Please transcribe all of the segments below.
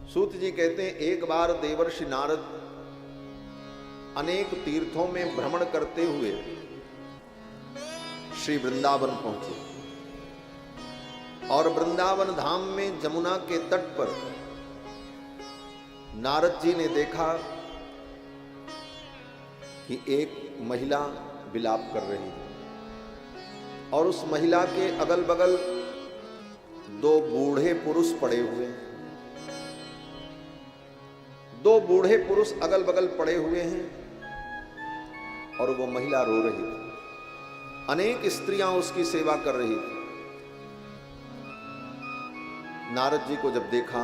सूत जी कहते हैं, एक बार देवर्षि नारद अनेक तीर्थों में भ्रमण करते हुए श्री वृंदावन पहुंचे और वृंदावन धाम में जमुना के तट पर नारद जी ने देखा कि एक महिला विलाप कर रही है और उस महिला के अगल बगल दो बूढ़े पुरुष पड़े हुए हैं। दो बूढ़े पुरुष अगल बगल पड़े हुए हैं और वो महिला रो रही थी। अनेक स्त्रियां उसकी सेवा कर रही थी। नारद जी को जब देखा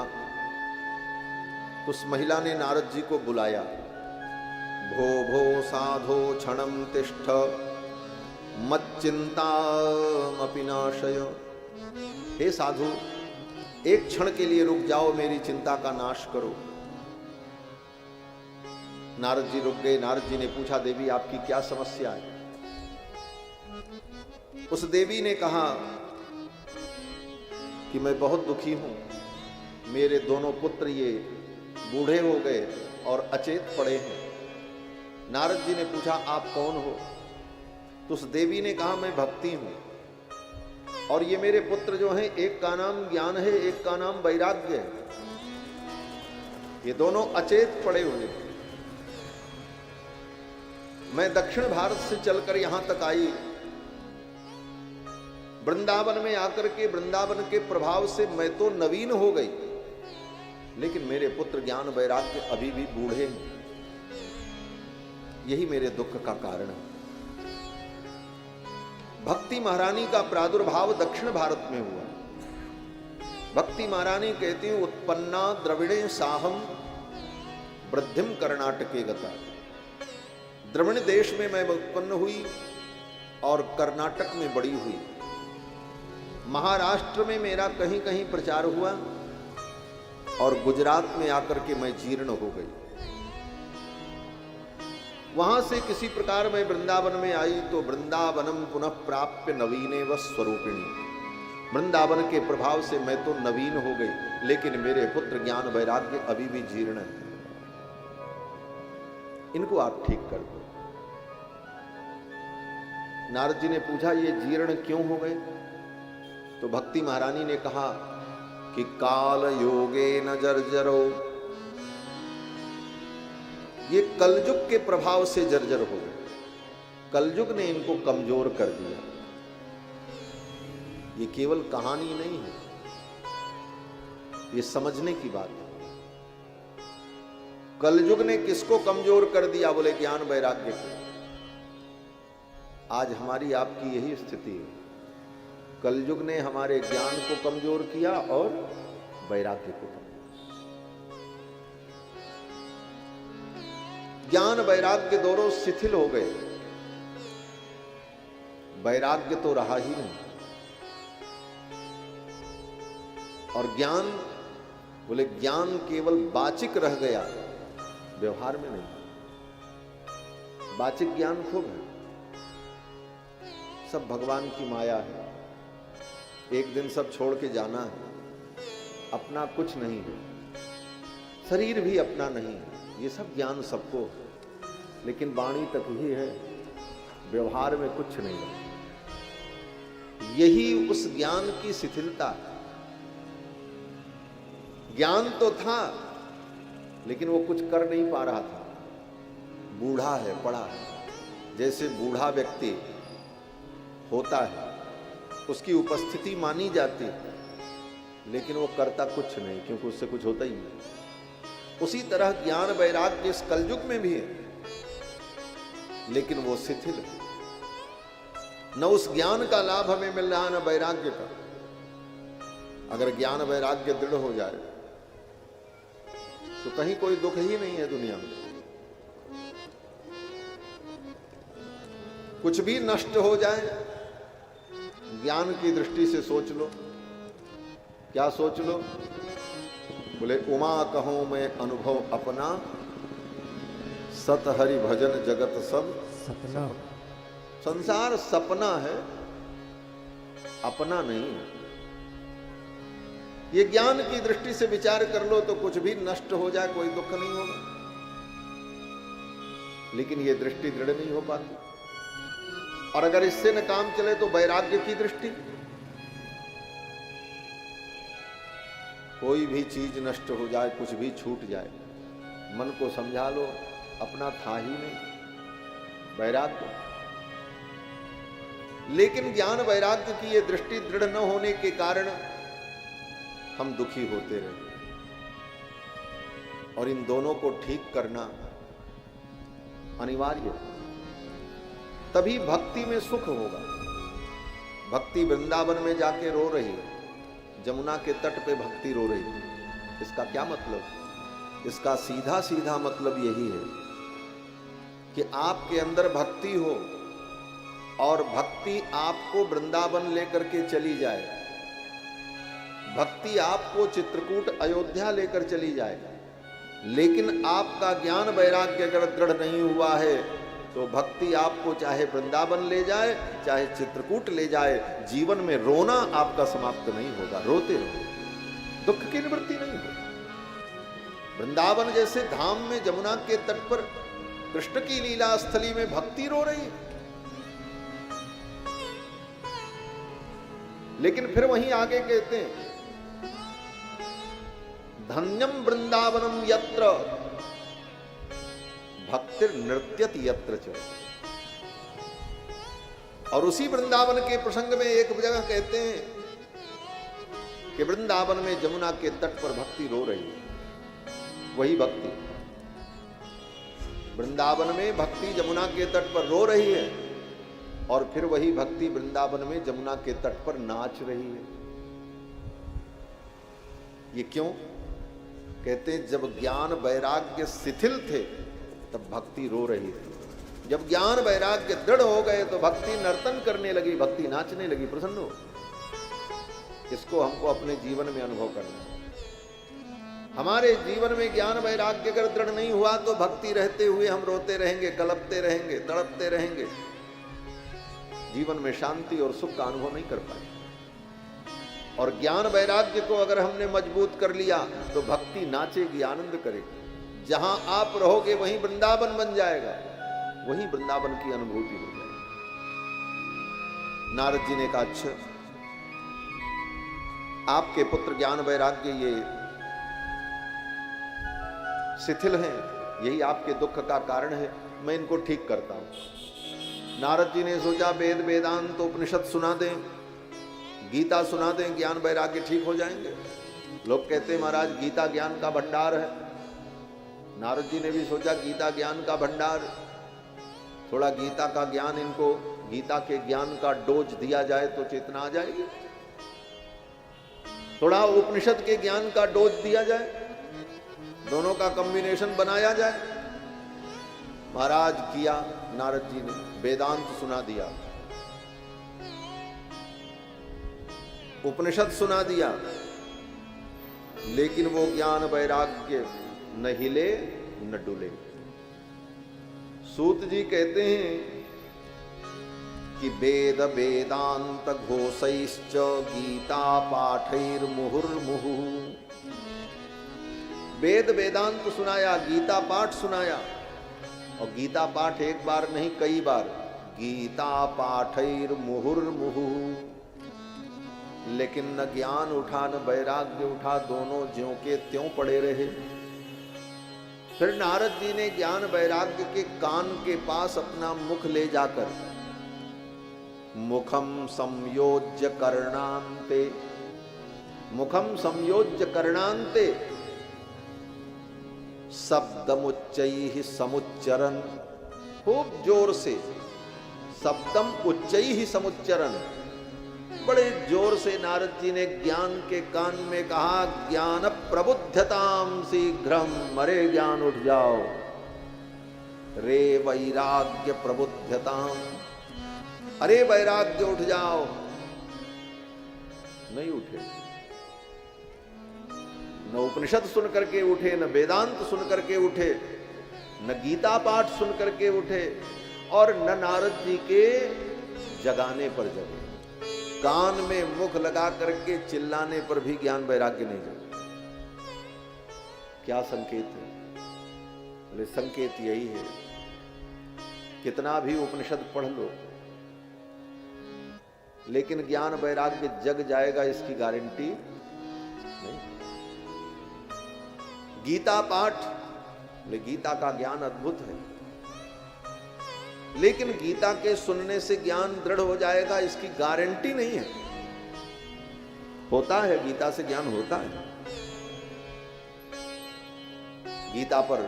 तो उस महिला ने नारद जी को बुलाया। भो भो साधो क्षणम तिष्ठ मच्चिंतामपि नाशय। हे साधु, एक क्षण के लिए रुक जाओ, मेरी चिंता का नाश करो। नारद जी रुक गए। नारद जी ने पूछा, देवी आपकी क्या समस्या है? उस देवी ने कहा कि मैं बहुत दुखी हूं, मेरे दोनों पुत्र ये बूढ़े हो गए और अचेत पड़े हैं। नारद जी ने पूछा, आप कौन हो? तो उस देवी ने कहा, मैं भक्ति हूं और ये मेरे पुत्र जो हैं, एक का नाम ज्ञान है, एक का नाम वैराग्य है। ये दोनों अचेत पड़े हुए हैं। मैं दक्षिण भारत से चलकर यहां तक आई, वृंदावन में आकर के वृंदावन के प्रभाव से मैं तो नवीन हो गई, लेकिन मेरे पुत्र ज्ञान वैराग्य अभी भी बूढ़े हैं। यही मेरे दुख का कारण है। भक्ति महारानी का प्रादुर्भाव दक्षिण भारत में हुआ। भक्ति महारानी कहती हैं, उत्पन्ना द्रविणे साहम वृद्धिम कर्नाटके गता। द्रविण देश में मैं उत्पन्न हुई और कर्नाटक में बड़ी हुई। महाराष्ट्र में मेरा कहीं कहीं प्रचार हुआ और गुजरात में आकर के मैं जीर्ण हो गई। वहां से किसी प्रकार मैं वृंदावन में आई तो वृंदावनम पुनः प्राप्य नवीने व स्वरूपिणी। वृंदावन के प्रभाव से मैं तो नवीन हो गई, लेकिन मेरे पुत्र ज्ञान वैराग्य अभी भी जीर्ण है। इनको आप ठीक कर दो। नारद जी ने पूछा, ये जीर्ण क्यों हो गए? तो भक्ति महारानी ने कहा कि काल योगे न जर्जरो, ये कलयुग के प्रभाव से जर्जर हो गए। कलयुग ने इनको कमजोर कर दिया। ये केवल कहानी नहीं है, ये समझने की बात है। कलयुग ने किसको कमजोर कर दिया? बोले ज्ञान वैराग्य को। आज हमारी आपकी यही स्थिति है। कलयुग ने हमारे ज्ञान को कमजोर किया और वैराग्य को। ज्ञान वैराग्य दोनों शिथिल हो गए। वैराग्य तो रहा ही नहीं और ज्ञान, बोले ज्ञान केवल वाचिक रह गया, व्यवहार में नहीं। वाचिक ज्ञान खूब है, सब भगवान की माया है। एक दिन सब छोड़ के जाना है, अपना कुछ नहीं है, शरीर भी अपना नहीं है। ये सब ज्ञान सबको, लेकिन वाणी तक ही है, व्यवहार में कुछ नहीं है। यही उस ज्ञान की शिथिलता है। ज्ञान तो था, लेकिन वो कुछ कर नहीं पा रहा था। बूढ़ा है, पड़ा है। जैसे बूढ़ा व्यक्ति होता है, उसकी उपस्थिति मानी जाती है, लेकिन वो करता कुछ नहीं, क्योंकि उससे कुछ होता ही नहीं। उसी तरह ज्ञान वैराग्य इस कलयुग में भी है, लेकिन वो शिथिल है। न उस ज्ञान का लाभ हमें मिल रहा, न वैराग्य का। अगर ज्ञान वैराग्य दृढ़ हो जाए तो कहीं कोई दुख ही नहीं है दुनिया में। कुछ भी नष्ट हो जाए, ज्ञान की दृष्टि से सोच लो। क्या सोच लो? बोले उमा कहूं मैं अनुभव अपना, सत हरि भजन जगत सब सपना। संसार सपना है, अपना नहीं। ये ज्ञान की दृष्टि से विचार कर लो तो कुछ भी नष्ट हो जाए कोई दुख नहीं होगा, लेकिन ये दृष्टि दृढ़ नहीं हो पाती। और अगर इससे न काम चले तो वैराग्य की दृष्टि, कोई भी चीज नष्ट हो जाए, कुछ भी छूट जाए, मन को समझा लो अपना था ही नहीं, वैराग्य। लेकिन ज्ञान वैराग्य की ये दृष्टि दृढ़ न होने के कारण हम दुखी होते रहे, और इन दोनों को ठीक करना अनिवार्य है। तभी भक्ति में सुख होगा। भक्ति वृंदावन में जाके रो रही है, जमुना के तट पे भक्ति रो रही है। इसका क्या मतलब? इसका सीधा सीधा मतलब यही है कि आपके अंदर भक्ति हो और भक्ति आपको वृंदावन लेकर के चली जाए, भक्ति आपको चित्रकूट अयोध्या लेकर चली जाए, लेकिन आपका ज्ञान वैराग्य अगर दृढ़ नहीं हुआ है तो भक्ति आपको चाहे वृंदावन ले जाए चाहे चित्रकूट ले जाए, जीवन में रोना आपका समाप्त नहीं होगा, रोते रहो, दुख की निवृत्ति नहीं होगी। वृंदावन जैसे धाम में जमुना के तट पर कृष्ण की लीला स्थली में भक्ति रो रही है, लेकिन फिर वहीं आगे कहते हैं धन्यम वृंदावनम यत्र भक्तिर नृत्यति यत्र च। और उसी वृंदावन के प्रसंग में एक जगह कहते हैं कि वृंदावन में जमुना के तट पर भक्ति रो रही है, वही भक्ति वृंदावन में भक्ति जमुना के तट पर रो रही है, और फिर वही भक्ति वृंदावन में जमुना के तट पर नाच रही है। ये क्यों? कहते हैं जब ज्ञान वैराग्य शिथिल थे तब भक्ति रो रही थी, जब ज्ञान वैराग्य दृढ़ हो गए तो भक्ति नर्तन करने लगी, भक्ति नाचने लगी। प्रसन्न हो, इसको हमको अपने जीवन में अनुभव करना है। हमारे जीवन में ज्ञान वैराग्य अगर दृढ़ नहीं हुआ तो भक्ति रहते हुए हम रोते रहेंगे, कलपते रहेंगे, तड़पते रहेंगे, जीवन में शांति और सुख का अनुभव नहीं कर पाए। और ज्ञान वैराग्य को अगर हमने मजबूत कर लिया तो भक्ति नाचेगी, आनंद करेगी। जहां आप रहोगे वहीं वृंदावन बन जाएगा, वहीं वृंदावन की अनुभूति हो जाएगी। नारद जी ने कहा अच्छा, आपके पुत्र ज्ञान वैराग्य ये शिथिल हैं, यही आपके दुख का कारण है, मैं इनको ठीक करता हूं। नारद जी ने सोचा वेद वेदांत तो उपनिषद सुना दें, गीता सुना दें, ज्ञान वैराग्य ठीक हो जाएंगे। लोग कहते हैं महाराज गीता ज्ञान का भंडार है। नारद जी ने भी सोचा गीता ज्ञान का भंडार, थोड़ा गीता का ज्ञान इनको, गीता के ज्ञान का डोज दिया जाए तो चेतना आ जाएगी, थोड़ा उपनिषद के ज्ञान का डोज दिया जाए, दोनों का कॉम्बिनेशन बनाया जाए। महाराज किया, नारद जी ने वेदांत सुना दिया, उपनिषद सुना दिया, लेकिन वो ज्ञान वैराग्य न हिले न डुले। सूत जी कहते हैं कि वेद वेदांत घोषैश्च गीता पाठैर मुहुर्मुहु। वेद वेदांत सुनाया, गीता पाठ सुनाया, और गीता पाठ एक बार नहीं कई बार, गीता पाठैर मुहुर्मुहु, लेकिन न ज्ञान उठा न वैराग्य उठा, दोनों ज्यों के त्यों पड़े रहे। फिर नारद जी ने ज्ञान वैराग्य के कान के पास अपना मुख ले जाकर मुखम संयोज्य कर्णांते, मुखम संयोज्य कर्णांते शब्दमुच्चैः समुच्चरन्, खूब जोर से शब्दम उच्चैः समुच्चरन्, बड़े जोर से नारद जी ने ज्ञान के कान में कहा ज्ञान प्रबुद्धताम शीघ्रम, अरे ज्ञान उठ जाओ, रे वैराग्य प्रबुद्धताम, अरे वैराग्य उठ जाओ। नहीं उठे, न उपनिषद सुन करके उठे, न वेदांत सुन करके उठे, न गीता पाठ सुन करके उठे, और न नारद जी के जगाने पर जगे। गान में मुख लगा करके चिल्लाने पर भी ज्ञान वैराग्य नहीं जाता। क्या संकेत है? बोले संकेत यही है, कितना भी उपनिषद पढ़ लो लेकिन ज्ञान वैराग्य जग जाएगा इसकी गारंटी नहीं। गीता पाठ, बोले गीता का ज्ञान अद्भुत है, लेकिन गीता के सुनने से ज्ञान दृढ़ हो जाएगा इसकी गारंटी नहीं है। होता है, गीता से ज्ञान होता है, गीता पर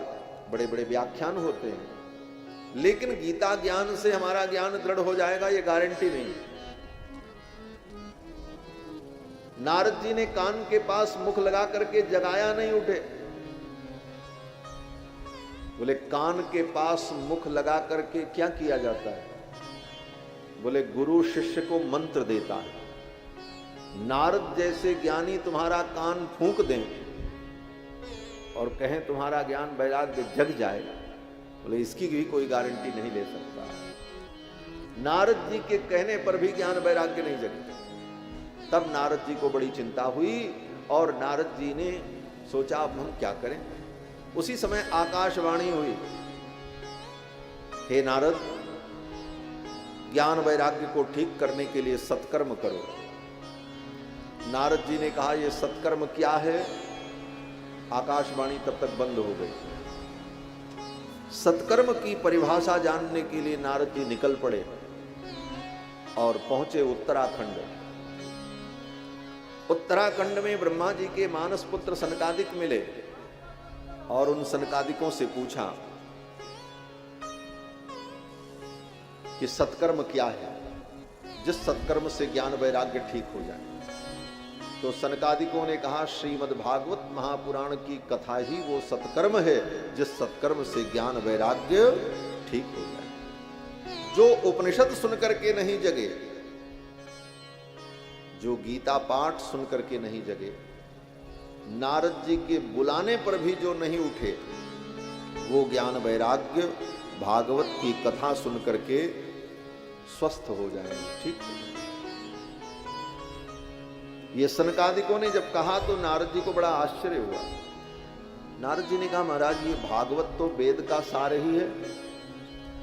बड़े बड़े व्याख्यान होते हैं, लेकिन गीता ज्ञान से हमारा ज्ञान दृढ़ हो जाएगा ये गारंटी नहीं है। नारद जी ने कान के पास मुख लगा करके जगाया, नहीं उठे। बोले कान के पास मुख लगा करके क्या किया जाता है? बोले गुरु शिष्य को मंत्र देता है। नारद जैसे ज्ञानी तुम्हारा कान फूंक दें और कहें तुम्हारा ज्ञान वैराग्य जग जाएगा, बोले इसकी भी कोई गारंटी नहीं ले सकता। नारद जी के कहने पर भी ज्ञान वैराग्य नहीं जगता। तब नारद जी को बड़ी चिंता हुई और नारद जी ने सोचा अब हम क्या करें। उसी समय आकाशवाणी हुई, हे नारद, ज्ञान वैराग्य को ठीक करने के लिए सत्कर्म करो। नारद जी ने कहा यह सत्कर्म क्या है? आकाशवाणी तब तक बंद हो गई। सत्कर्म की परिभाषा जानने के लिए नारद जी निकल पड़े और पहुंचे उत्तराखंड। उत्तराखंड में ब्रह्मा जी के मानस पुत्र सनकादिक मिले और उन सनकादिकों से पूछा कि सत्कर्म क्या है, जिस सत्कर्म से ज्ञान वैराग्य ठीक हो जाए। तो सनकादिकों ने कहा श्रीमद् भागवत महापुराण की कथा ही वो सत्कर्म है जिस सत्कर्म से ज्ञान वैराग्य ठीक हो जाए। जो उपनिषद सुन करके नहीं जगे, जो गीता पाठ सुन करके नहीं जगे, नारद जी के बुलाने पर भी जो नहीं उठे, वो ज्ञान वैराग्य भागवत की कथा सुन करके स्वस्थ हो जाएंगे, ठीक। ये सनकादिकों ने जब कहा तो नारद जी को बड़ा आश्चर्य हुआ। नारद जी ने कहा महाराज ये भागवत तो वेद का सार ही है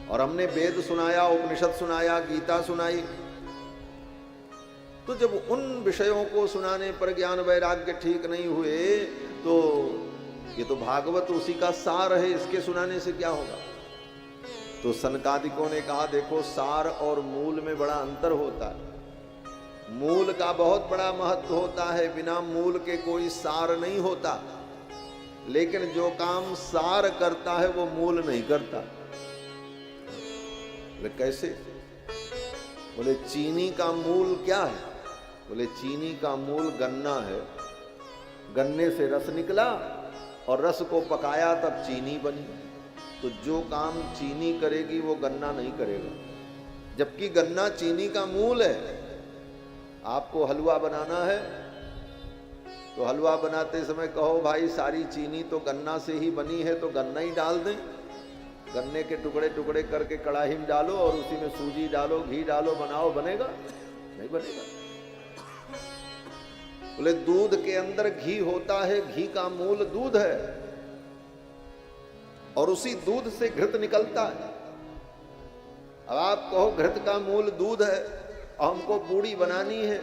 और हमने वेद सुनाया, उपनिषद सुनाया, गीता सुनाई, तो जब उन विषयों को सुनाने पर ज्ञान वैराग्य ठीक नहीं हुए तो ये तो भागवत उसी का सार है, इसके सुनाने से क्या होगा। तो सनकादिकों ने कहा देखो सार और मूल में बड़ा अंतर होता है। मूल का बहुत बड़ा महत्व होता है, बिना मूल के कोई सार नहीं होता, लेकिन जो काम सार करता है वो मूल नहीं करता। बोले कैसे? बोले चीनी का मूल क्या है? बोले चीनी का मूल गन्ना है, गन्ने से रस निकला और रस को पकाया तब चीनी बनी। तो जो काम चीनी करेगी वो गन्ना नहीं करेगा, जबकि गन्ना चीनी का मूल है। आपको हलवा बनाना है तो हलवा बनाते समय कहो भाई सारी चीनी तो गन्ना से ही बनी है, तो गन्ना ही डाल दें। गन्ने के टुकड़े टुकड़े करके कढ़ाई में डालो और उसी में सूजी डालो, घी डालो, बनाओ, बनेगा? नहीं बनेगा। बोले दूध के अंदर घी होता है, घी का मूल दूध है और उसी दूध से घृत निकलता है। अब आप कहो घृत का मूल दूध है और हमको पूड़ी बनानी है,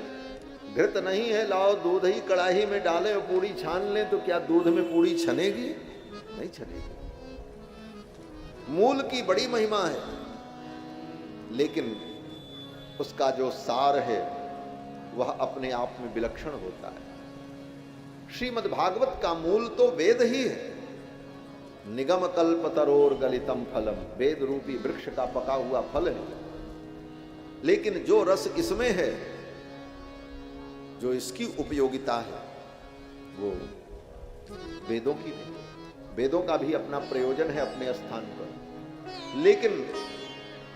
घृत नहीं है, लाओ दूध ही कढ़ाई में डालें और पूड़ी छान लें, तो क्या दूध में पूड़ी छनेगी? नहीं छनेगी। मूल की बड़ी महिमा है, लेकिन उसका जो सार है वह अपने आप में विलक्षण होता है। श्रीमद् भागवत का मूल तो वेद ही है। निगम कल्पतरोर गलितम फलम, वेद रूपी वृक्ष का पका हुआ फल है, लेकिन जो रस इसमें है, जो इसकी उपयोगिता है, वो वेदों की नहीं। वेदों का भी अपना प्रयोजन है अपने स्थान पर, लेकिन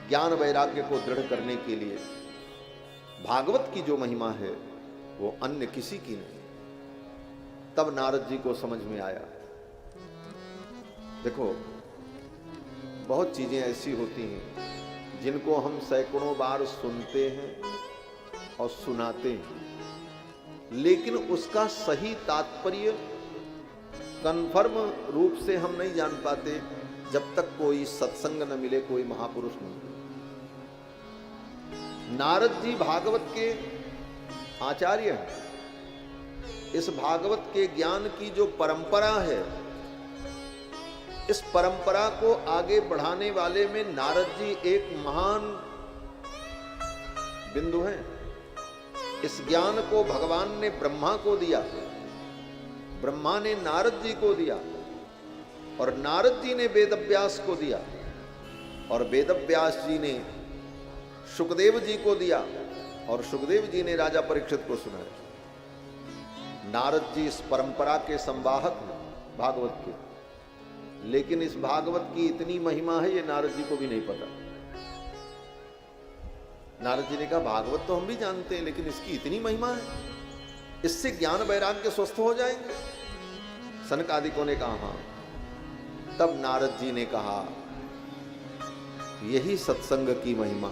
ज्ञान वैराग्य को दृढ़ करने के लिए भागवत की जो महिमा है वो अन्य किसी की नहीं। तब नारद जी को समझ में आया। देखो बहुत चीजें ऐसी होती हैं जिनको हम सैकड़ों बार सुनते हैं और सुनाते हैं, लेकिन उसका सही तात्पर्य कन्फर्म रूप से हम नहीं जान पाते जब तक कोई सत्संग न मिले, कोई महापुरुष न मिले। नारद जी भागवत के आचार्य हैं। इस भागवत के ज्ञान की जो परंपरा है, इस परंपरा को आगे बढ़ाने वाले में नारद जी एक महान बिंदु हैं। इस ज्ञान को भगवान ने ब्रह्मा को दिया, ब्रह्मा ने नारद जी को दिया, और नारद जी ने वेदव्यास को दिया, और वेदव्यास जी ने सुखदेव जी को दिया, और सुखदेव जी ने राजा परीक्षित को सुनाया। नारद जी इस परंपरा के संवाहक हैं भागवत के, लेकिन इस भागवत की इतनी महिमा है ये नारद जी को भी नहीं पता। नारद जी ने कहा भागवत तो हम भी जानते हैं, लेकिन इसकी इतनी महिमा है, इससे ज्ञान वैराग्य स्वस्थ हो जाएंगे। सनकादिकों ने कहा हाँ। तब नारद जी ने कहा यही सत्संग की महिमा।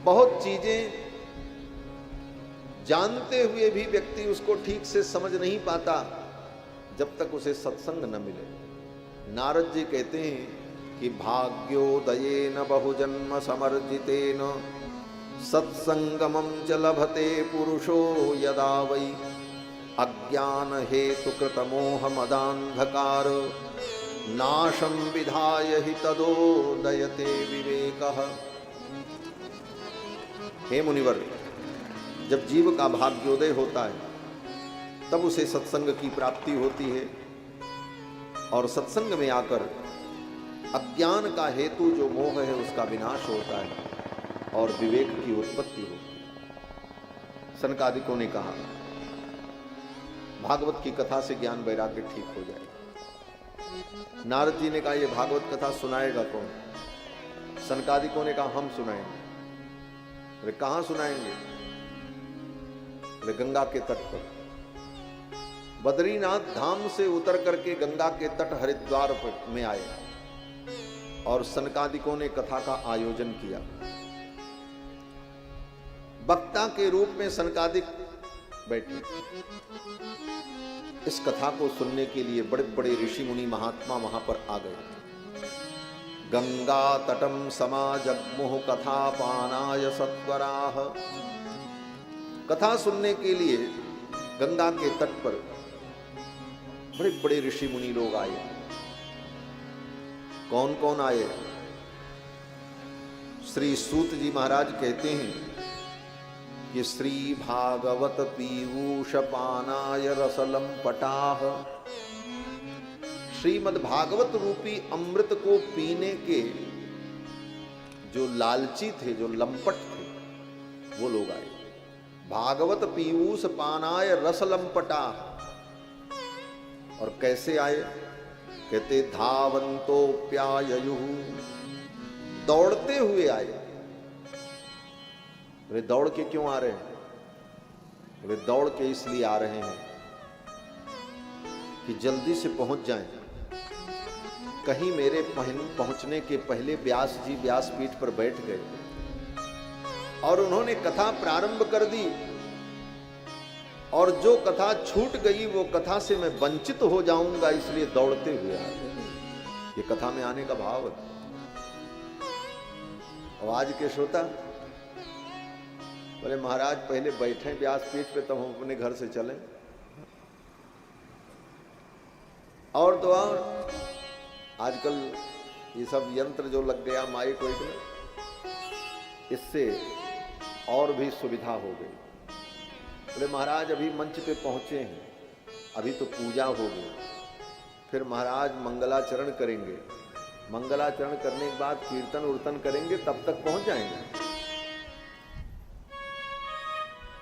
बहुत चीजें जानते हुए भी व्यक्ति उसको ठीक से समझ नहीं पाता जब तक उसे सत्संग न मिले। नारद जी कहते हैं कि भाग्योदयेन बहुजन्म समर्जितेन सत्संगमं च लभते पुरुषो यदा वै अज्ञान हेतु कृत मोह मदान्धकार नाशं विधाय हि तदोदयते विवेकः। हे मुनिवर, जब जीव का भाग्योदय होता है तब उसे सत्संग की प्राप्ति होती है, और सत्संग में आकर अज्ञान का हेतु जो मोह है उसका विनाश होता है और विवेक की उत्पत्ति होती है। सनकादिकों ने कहा भागवत की कथा से ज्ञान वैराग्य ठीक हो जाएगा। नारद जी ने कहा यह भागवत कथा सुनाएगा कौन? सनकादिकों ने कहा हम सुनाएंगे। अरे कहां सुनाएंगे? अरे गंगा के तट पर। बद्रीनाथ धाम से उतर करके गंगा के तट हरिद्वार में आए और सनकादिकों ने कथा का आयोजन किया। वक्ता के रूप में सनकादिक बैठे। इस कथा को सुनने के लिए बड़े बड़े ऋषि मुनि महात्मा वहां पर आ गए। गंगा तटम समाजग्मुः कथा पानाय सत्वराः। कथा सुनने के लिए गंगा के तट पर बड़े बड़े ऋषि मुनि लोग आए। कौन कौन आए? श्री सूत जी महाराज कहते हैं कि श्री भागवत पीयूष पानाय रसलम पटाह। श्रीमद् भागवत रूपी अमृत को पीने के जो लालची थे, जो लंपट थे, वो लोग आए। भागवत पीयूष पानाय रस लंपटाह। और कैसे आए? कहते धावंतोप्याययुः। दौड़ते हुए आए। वे दौड़ के क्यों आ रहे हैं? वे दौड़ के इसलिए आ रहे हैं कि जल्दी से पहुंच जाएं। कहीं मेरे पहुंचने के पहले व्यास जी व्यासपीठ पर बैठ गए और उन्होंने कथा प्रारंभ कर दी, और जो कथा छूट गई वो कथा से मैं वंचित हो जाऊंगा, इसलिए दौड़ते हुए आ गए। ये कथा में आने का भाव है। और आज के श्रोता बोले महाराज पहले बैठे व्यासपीठ पे तब हम अपने घर से चलें। और तो और आजकल ये सब यंत्र जो लग गया, माइक वाइक में, इससे और भी सुविधा हो गई। बोले महाराज अभी मंच पे पहुंचे हैं, अभी तो पूजा हो गई, फिर महाराज मंगलाचरण करेंगे, मंगलाचरण करने के बाद कीर्तन उर्तन करेंगे, तब तक पहुंच जाएंगे।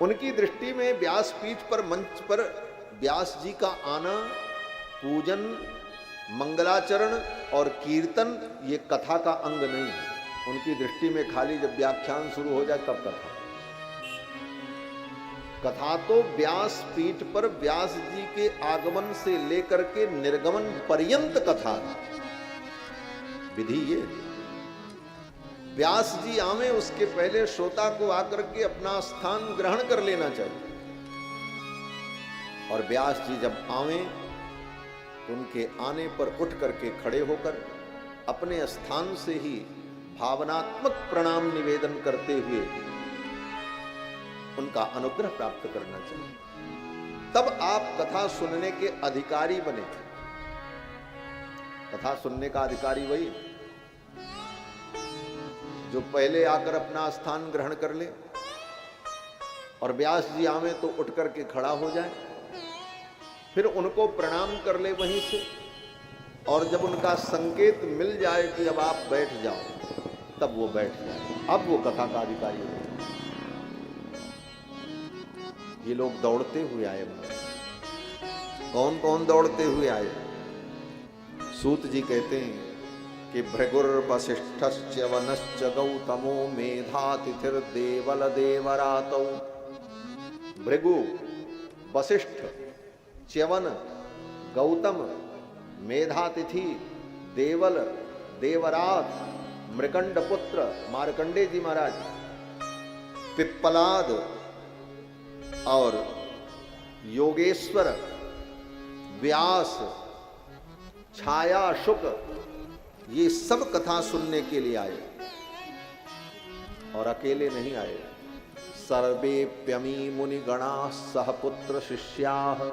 उनकी दृष्टि में व्यासपीठ पर मंच पर व्यास जी का आना, पूजन, मंगलाचरण और कीर्तन ये कथा का अंग नहीं है। उनकी दृष्टि में खाली जब व्याख्यान शुरू हो जाए तब कथा। कथा तो व्यास पीठ पर व्यास जी के आगमन से लेकर के निर्गमन पर्यंत कथा है। विधि ये व्यास जी आवे उसके पहले श्रोता को आकर के अपना स्थान ग्रहण कर लेना चाहिए। और व्यास जी जब आवे तो उनके आने पर उठ करके खड़े होकर अपने स्थान से ही भावनात्मक प्रणाम निवेदन करते हुए उनका अनुग्रह प्राप्त करना चाहिए। तब आप कथा सुनने के अधिकारी बने। कथा सुनने का अधिकारी वही जो पहले आकर अपना स्थान ग्रहण कर ले और व्यास जी आवे तो उठ करके खड़ा हो जाए, फिर उनको प्रणाम कर ले वहीं से, और जब उनका संकेत मिल जाए कि अब आप बैठ जाओ तब वो बैठ जाए। अब वो कथा का अधिकारी हो। ये लोग दौड़ते हुए आए। कौन कौन दौड़ते हुए आए? सूत जी कहते हैं कि भृगुर वसिष्ठश्च वनश्च गौतमो मेधातिथिर देवल देवरातौ। भृगु, वसिष्ठ, च्यवन, गौतम, मेधातिथि, देवल, देवरात, मृकंड पुत्र मार्कंडे जी महाराज, पिप्पलाद और योगेश्वर, व्यास, छाया, शुक, ये सब कथा सुनने के लिए आए। और अकेले नहीं आए। सर्वेप्यमी मुनिगणा सहपुत्र शिष्याः,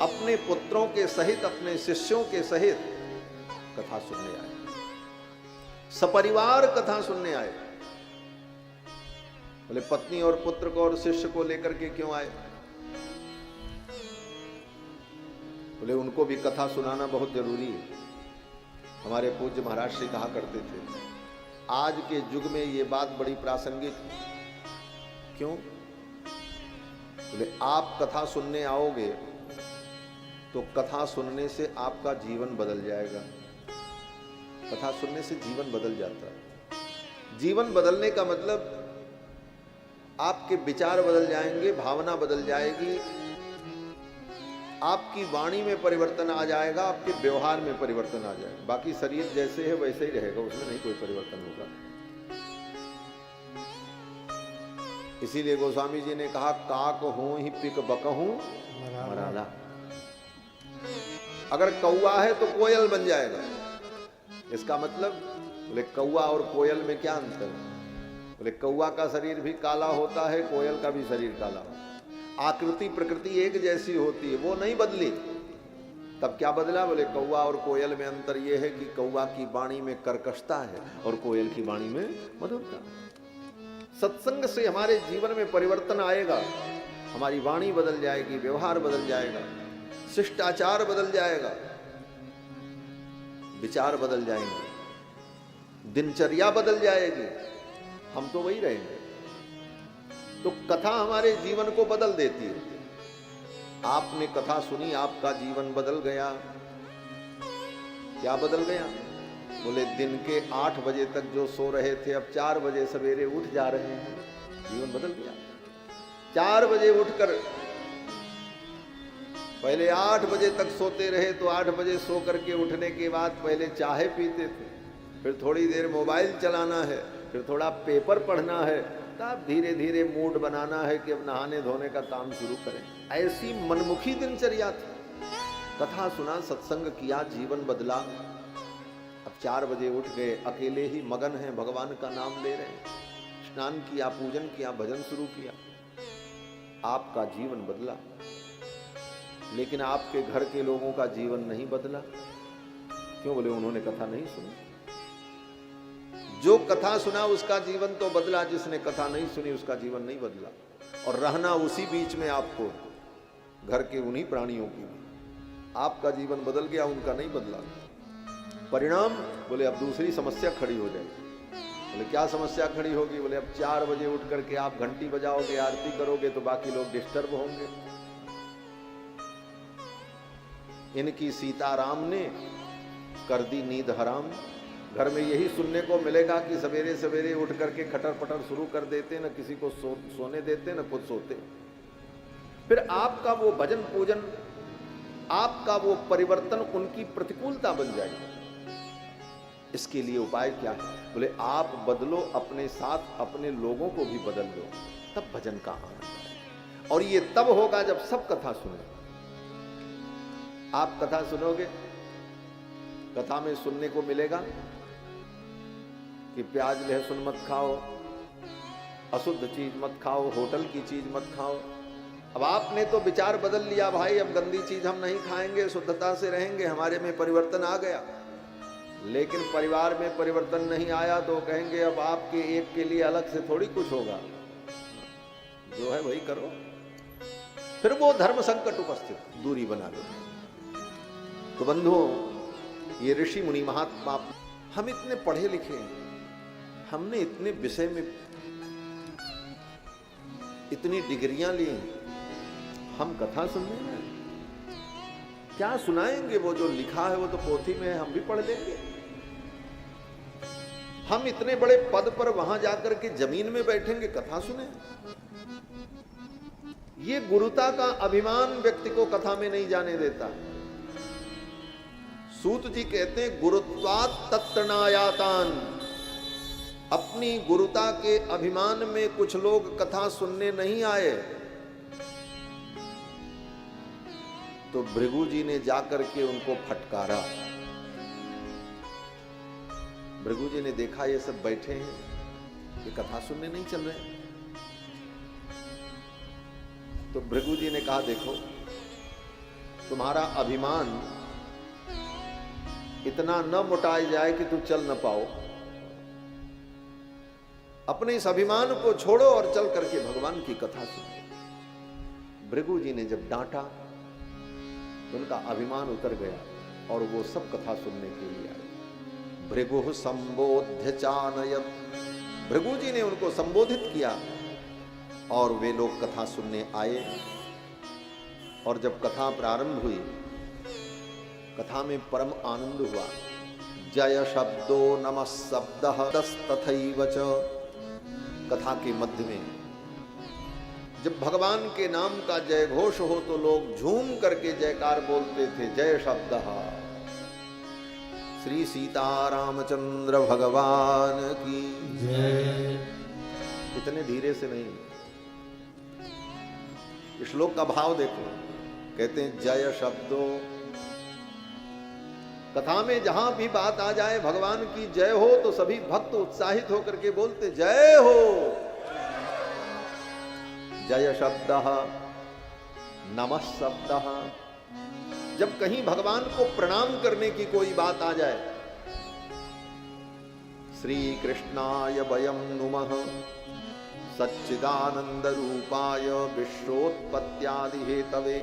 अपने पुत्रों के सहित, अपने शिष्यों के सहित कथा सुनने आए। सपरिवार कथा सुनने आए। बोले पत्नी और पुत्र को और शिष्य को लेकर के क्यों आए? बोले उनको भी कथा सुनाना बहुत जरूरी है। हमारे पूज्य महाराज श्री कहा करते थे, आज के युग में ये बात बड़ी प्रासंगिक है। क्यों? बोले आप कथा सुनने आओगे तो कथा सुनने से आपका जीवन बदल जाएगा। कथा सुनने से जीवन बदल जाता है। जीवन बदलने का मतलब आपके विचार बदल जाएंगे, भावना बदल जाएगी, आपकी वाणी में परिवर्तन आ जाएगा, आपके व्यवहार में परिवर्तन आ जाएगा। बाकी शरीर जैसे है वैसे ही रहेगा, उसमें नहीं कोई परिवर्तन होगा। इसीलिए गोस्वामी जी ने कहा, काक हूं ही पिक बकहूं मराला। अगर कौवा है तो कोयल बन जाएगा। इसका मतलब, बोले कौवा और कोयल में क्या अंतर है? बोले कौवा का शरीर भी काला होता है, कोयल का भी शरीर काला होता है। आकृति प्रकृति एक जैसी होती है, वो नहीं बदली। तब क्या बदला? बोले कौवा और कोयल में अंतर यह है कि कौवा की वाणी में कर्कशता है और कोयल की वाणी में मधुरता। सत्संग से हमारे जीवन में परिवर्तन आएगा, हमारी वाणी बदल जाएगी, व्यवहार बदल जाएगा, शिष्टाचार बदल जाएगा, विचार बदल जाएंगे, दिनचर्या बदल जाएगी, हम तो वही रहेंगे। तो कथा हमारे जीवन को बदल देती है। आपने कथा सुनी, आपका जीवन बदल गया। क्या बदल गया? बोले दिन के 8 बजे तक जो सो रहे थे अब 4 बजे सवेरे उठ जा रहे हैं। जीवन बदल गया। 4 बजे उठकर, पहले 8 बजे तक सोते रहे तो 8 बजे सो करके उठने के बाद पहले चाय पीते थे, फिर थोड़ी देर मोबाइल चलाना है, फिर थोड़ा पेपर पढ़ना है, तब धीरे धीरे मूड बनाना है कि अब नहाने धोने का काम शुरू करें। ऐसी मनमुखी दिनचर्या थी। कथा सुना, सत्संग किया, जीवन बदला। अब 4 बजे उठ गए, अकेले ही मगन हैं, भगवान का नाम ले रहे हैं, स्नान किया, पूजन किया, भजन शुरू किया। आपका जीवन बदला, लेकिन आपके घर के लोगों का जीवन नहीं बदला। क्यों? बोले उन्होंने कथा नहीं सुनी। जो कथा सुना उसका जीवन तो बदला, जिसने कथा नहीं सुनी उसका जीवन नहीं बदला। और रहना उसी बीच में आपको, घर के उन्हीं प्राणियों की। आपका जीवन बदल गया, उनका नहीं बदला। परिणाम? बोले अब दूसरी समस्या खड़ी हो जाएगी। बोले क्या समस्या खड़ी होगी? बोले अब 4 बजे उठ करके आप घंटी बजाओगे, आरती करोगे तो बाकी लोग डिस्टर्ब होंगे। इनकी सीताराम ने कर दी नींद हराम। घर में यही सुनने को मिलेगा कि सवेरे सवेरे उठ करके खटर पटर शुरू कर देते, न किसी को सोने देते, न खुद सोते। फिर आपका वो भजन पूजन, आपका वो परिवर्तन उनकी प्रतिकूलता बन जाएगी। इसके लिए उपाय क्या है? बोले आप बदलो, अपने साथ अपने लोगों को भी बदल लो, तब भजन का आनंद है। और ये तब होगा जब सब कथा सुने। आप कथा सुनोगे, कथा में सुनने को मिलेगा कि प्याज लहसुन मत खाओ, अशुद्ध चीज मत खाओ, होटल की चीज मत खाओ। अब आपने तो विचार बदल लिया, भाई अब गंदी चीज हम नहीं खाएंगे, शुद्धता से रहेंगे, हमारे में परिवर्तन आ गया। लेकिन परिवार में परिवर्तन नहीं आया तो कहेंगे अब आपके एक के लिए अलग से थोड़ी कुछ होगा, जो है वही करो। फिर वो धर्म संकट उपस्थित, दूरी बना लो। तो बंधुओं, ये ऋषि मुनि महात्मा, हम इतने पढ़े लिखे हैं, हमने इतने विषय में इतनी डिग्रियां ली हैं, हम कथा सुनने में क्या सुनाएंगे? वो जो लिखा है वो तो पोथी में है, हम भी पढ़ लेंगे। हम इतने बड़े पद पर वहां जाकर के जमीन में बैठेंगे, कथा सुने? ये गुरुता का अभिमान व्यक्ति को कथा में नहीं जाने देता। सूत जी कहते हैं गुरुत्वात् तत्नायातान। अपनी गुरुता के अभिमान में कुछ लोग कथा सुनने नहीं आए, तो भृगु जी ने जाकर के उनको फटकारा। भृगु जी ने देखा ये सब बैठे हैं, ये कथा सुनने नहीं चल रहे। तो भृगु जी ने कहा देखो, तुम्हारा अभिमान इतना न मुटाया जाए कि तुम चल न पाओ। अपने इस अभिमान को छोड़ो और चल करके भगवान की कथा सुनो। भृगु जी ने जब डांटा, उनका अभिमान उतर गया और वो सब कथा सुनने के लिए आए। भृगु संबोध्य चानयत, भृगु जी ने उनको संबोधित किया और वे लोग कथा सुनने आए। और जब कथा प्रारंभ हुई, कथा में परम आनंद हुआ। जय शब्दो नमः शब्दः तथैव च। कथा के मध्य में जब भगवान के नाम का जय घोष हो तो लोग झूम करके जयकार बोलते थे, जय शब्दः श्री सीतारामचंद्र भगवान की जय। इतने धीरे से नहीं, श्लोक का भाव देखो। कहते हैं जय शब्दो, कथा में जहां भी बात आ जाए भगवान की जय हो तो सभी भक्त उत्साहित होकर के बोलते जय हो। जय शब्दः नमः शब्दः। जब कहीं भगवान को प्रणाम करने की कोई बात आ जाए, श्री कृष्णाय वयं नुमः सच्चिदानंद रूपाय विश्वोत्पत्त्यादि हेतवे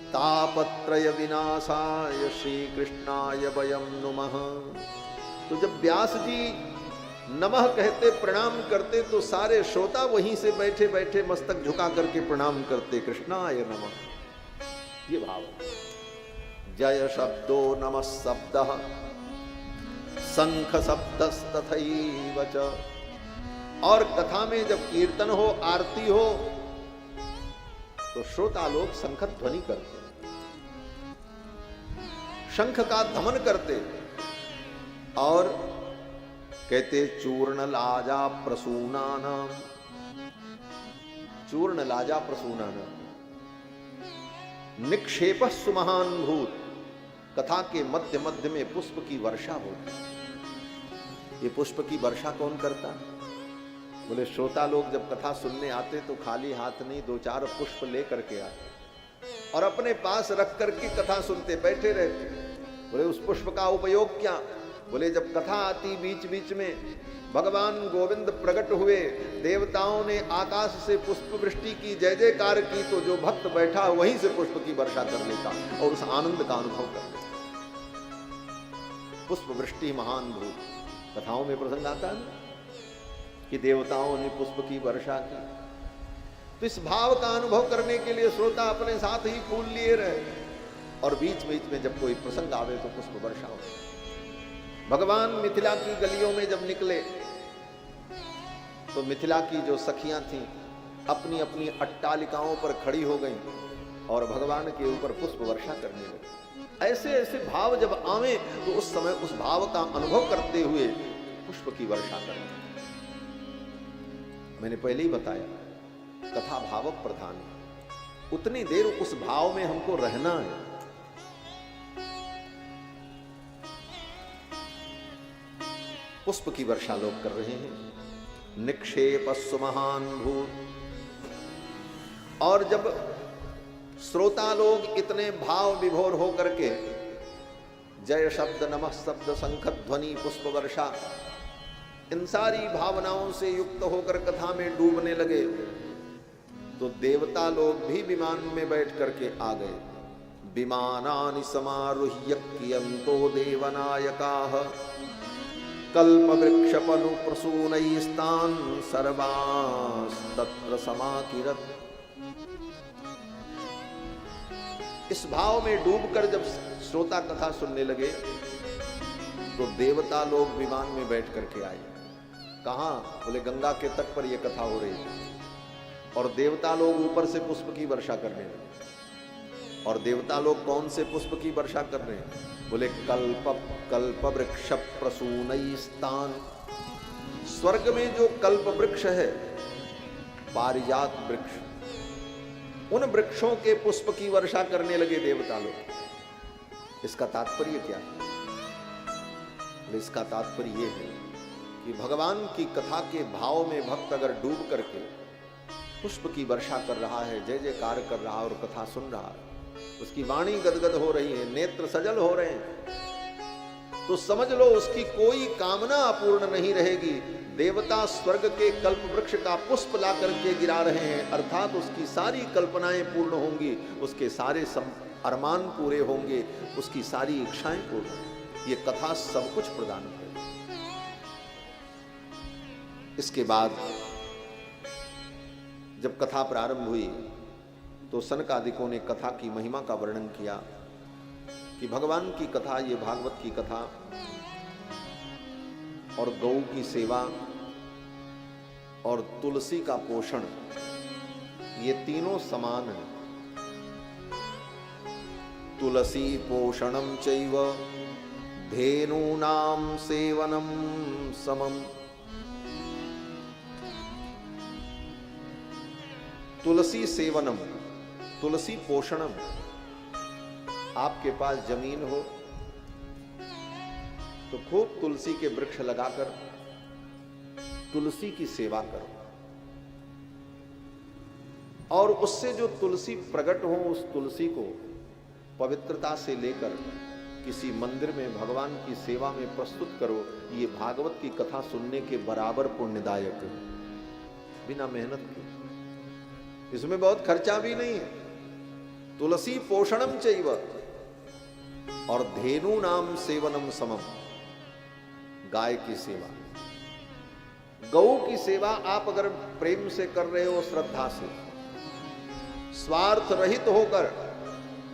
तापत्रय विनाशाय श्री कृष्णाय वयं नुमः। तो जब व्यास जी नमः कहते, प्रणाम करते, तो सारे श्रोता वहीं से बैठे बैठे मस्तक झुका करके प्रणाम करते, कृष्णाय नमः। ये भाव। जय शब्दो नमः शब्दः शंख शब्दस्तथैव च। और कथा में जब कीर्तन हो, आरती हो, तो श्रोता लोग शंख ध्वनि करते, शंख का धमन करते और कहते चूर्ण लाजा प्रसूनानाम। चूर्ण लाजा प्रसूनानाम निक्षेप सुमहान भूत। कथा के मध्य मध्य में पुष्प की वर्षा होती। ये पुष्प की वर्षा कौन करता? बोले श्रोता लोग जब कथा सुनने आते तो खाली हाथ नहीं, 2-4 पुष्प लेकर के आते और अपने पास रख करके कथा सुनते, बैठे रहते। बोले उस पुष्प का उपयोग क्या? बोले जब कथा आती बीच बीच में भगवान गोविंद प्रकट हुए, देवताओं ने आकाश से पुष्प वृष्टि की, जय जयकार की, तो जो भक्त बैठा वहीं से पुष्प की वर्षा कर लेता और उस आनंद का अनुभव कर लेता। पुष्प वृष्टि महान भूत। कथाओं में प्रसंग आता है कि देवताओं ने पुष्प की वर्षा की। तो इस भाव का अनुभव करने के लिए श्रोता अपने साथ ही फूल लिए रहे और बीच बीच में जब कोई प्रसंग आवे तो पुष्प वर्षा हो। भगवान मिथिला की गलियों में जब निकले तो मिथिला की जो सखियां थीं अपनी अपनी अट्टालिकाओं पर खड़ी हो गईं और भगवान के ऊपर पुष्प वर्षा करने लगे। ऐसे ऐसे भाव जब आवे तो उस समय उस भाव का अनुभव करते हुए पुष्प की वर्षा करें। मैंने पहले ही बताया कथा भाव प्रधान है, उतनी देर उस भाव में हमको रहना है। पुष्प की वर्षा लोग कर रहे हैं। निक्षेप सुमहान भूत। और जब श्रोता लोग इतने भाव विभोर होकर के जय शब्द, नमः शब्द, शंख ध्वनि, पुष्प वर्षा, इन सारी भावनाओं से युक्त होकर कथा में डूबने लगे तो देवता लोग भी विमान में बैठ करके आ गए। विमानानि समारुह्य कियन्तो देवनायकाः कल्पवृक्षपनु प्रसूनैस्तान् सर्वांस्तत्र समाकिरत्। इस भाव में डूबकर जब श्रोता कथा सुनने लगे तो देवता लोग विमान में बैठ करके आए। कहां? बोले गंगा के तट पर यह कथा हो रही है और देवता लोग ऊपर से पुष्प की वर्षा करने लगे। और देवता लोग कौन से पुष्प की वर्षा कर रहे हैं? बोले कल्प वृक्ष प्रसूनैस्तान्। स्वर्ग में जो कल्प वृक्ष है, पारिजात वृक्ष, उन वृक्षों के पुष्प की वर्षा करने लगे देवता लोग। इसका तात्पर्य क्या है? इसका तात्पर्य यह है कि भगवान की कथा के भाव में भक्त अगर डूब करके पुष्प की वर्षा कर रहा है, जय जयकार कर रहा है और कथा सुन रहा है, उसकी वाणी गदगद हो रही है, नेत्र सजल हो रहे हैं, तो समझ लो उसकी कोई कामना अपूर्ण नहीं रहेगी। देवता स्वर्ग के कल्प वृक्ष का पुष्प ला करके गिरा रहे हैं, अर्थात उसकी सारी कल्पनाएं पूर्ण होंगी, उसके सारे अरमान पूरे होंगे, उसकी सारी इच्छाएं पूर्ण। ये कथा सब कुछ प्रदान करेगी। इसके बाद जब कथा प्रारंभ हुई तो सनकादिकों ने कथा की महिमा का वर्णन किया कि भगवान की कथा, ये भागवत की कथा और गौ की सेवा और तुलसी का पोषण, ये तीनों समान है। तुलसी पोषणम चैव धेनूनां सेवनम समम। तुलसी सेवनम, तुलसी पोषणम। आपके पास जमीन हो तो खूब तुलसी के वृक्ष लगाकर तुलसी की सेवा करो, और उससे जो तुलसी प्रकट हो उस तुलसी को पवित्रता से लेकर किसी मंदिर में भगवान की सेवा में प्रस्तुत करो। ये भागवत की कथा सुनने के बराबर पुण्यदायक है, बिना मेहनत के। इसमें बहुत खर्चा भी नहीं है। तुलसी पोषणम चैव और धेनु नाम सेवनम समम। गाय की सेवा, गौ की सेवा आप अगर प्रेम से कर रहे हो, श्रद्धा से, स्वार्थ रहित होकर,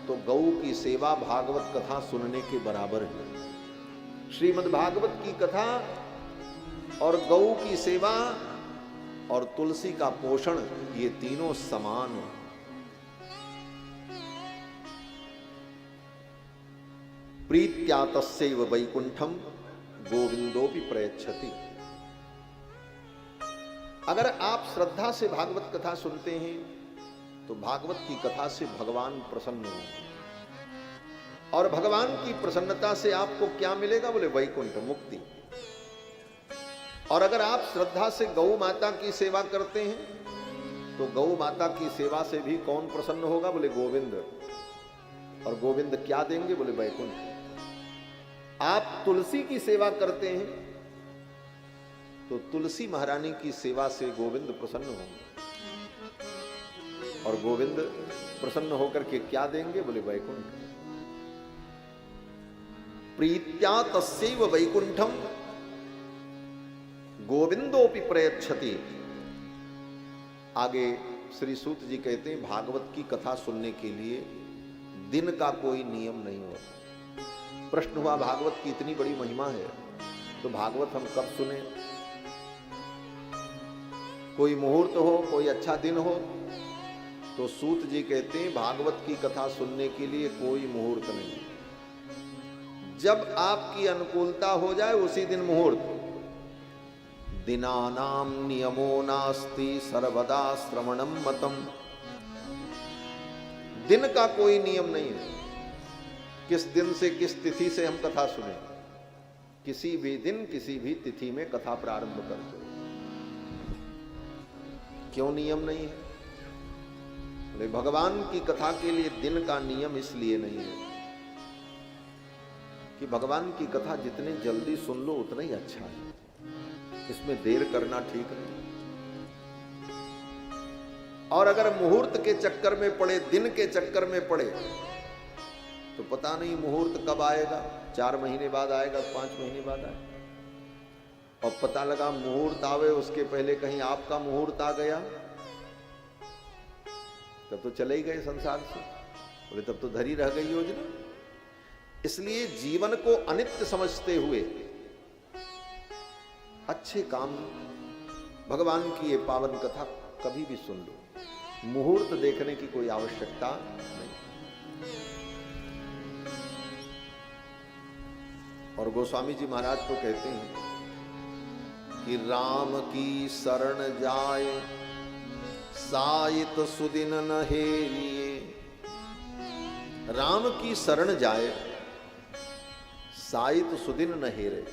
तो गौ की सेवा भागवत कथा सुनने के बराबर है। श्रीमद् भागवत की कथा और गौ की सेवा और तुलसी का पोषण, ये तीनों समान है। प्रीत्या तस्यैव वैकुंठम गोविंदोपि प्रयच्छति। अगर आप श्रद्धा से भागवत कथा सुनते हैं तो भागवत की कथा से भगवान प्रसन्न हो, और भगवान की प्रसन्नता से आपको क्या मिलेगा? बोले वैकुंठ, मुक्ति। और अगर आप श्रद्धा से गौ माता की सेवा करते हैं तो गौ माता की सेवा से भी कौन प्रसन्न होगा? बोले गोविंद। और गोविंद क्या देंगे? बोले वैकुंठ। आप तुलसी की सेवा करते हैं तो तुलसी महारानी की सेवा से गोविंद प्रसन्न होंगे, और गोविंद प्रसन्न होकर के क्या देंगे? बोले वैकुंठ। प्रीत्या तस्यैव वैकुंठम गोविंदोपि प्रयच्छति। आगे श्री सूत जी कहते हैं भागवत की कथा सुनने के लिए दिन का कोई नियम नहीं होता। प्रश्न हुआ भागवत की इतनी बड़ी महिमा है तो भागवत हम कब सुने? कोई मुहूर्त हो, कोई अच्छा दिन हो, तो सूत जी कहते हैं भागवत की कथा सुनने के लिए कोई मुहूर्त नहीं, जब आपकी अनुकूलता हो जाए उसी दिन मुहूर्त। दिनानाम नियमो नास्ति सर्वदा श्रवणम मतम। दिन का कोई नियम नहीं है, किस दिन से किस तिथि से हम कथा सुने। किसी भी दिन किसी भी तिथि में कथा प्रारंभ कर दो। क्यों नियम नहीं है? बोले भगवान की कथा के लिए दिन का नियम इसलिए नहीं है कि भगवान की कथा जितने जल्दी सुन लो उतना ही अच्छा है, इसमें देर करना ठीक नहीं। और अगर मुहूर्त के चक्कर में पड़े, दिन के चक्कर में पड़े, तो पता नहीं मुहूर्त कब आएगा, 4 महीने बाद आएगा, 5 महीने बाद आएगा, और पता लगा मुहूर्त आवे उसके पहले कहीं आपका मुहूर्त आ गया, तब तो चले ही गए संसार से। बोले तब तो धरी रह गई योजना। इसलिए जीवन को अनित्य समझते हुए अच्छे काम, भगवान की ये पावन कथा कभी भी सुन लो, मुहूर्त देखने की कोई आवश्यकता नहीं। और गोस्वामी जी महाराज तो कहते हैं कि राम की शरण जाए साइत सुदिन न हेरिए। राम की शरण जाए साइत सुदिन न हेरे।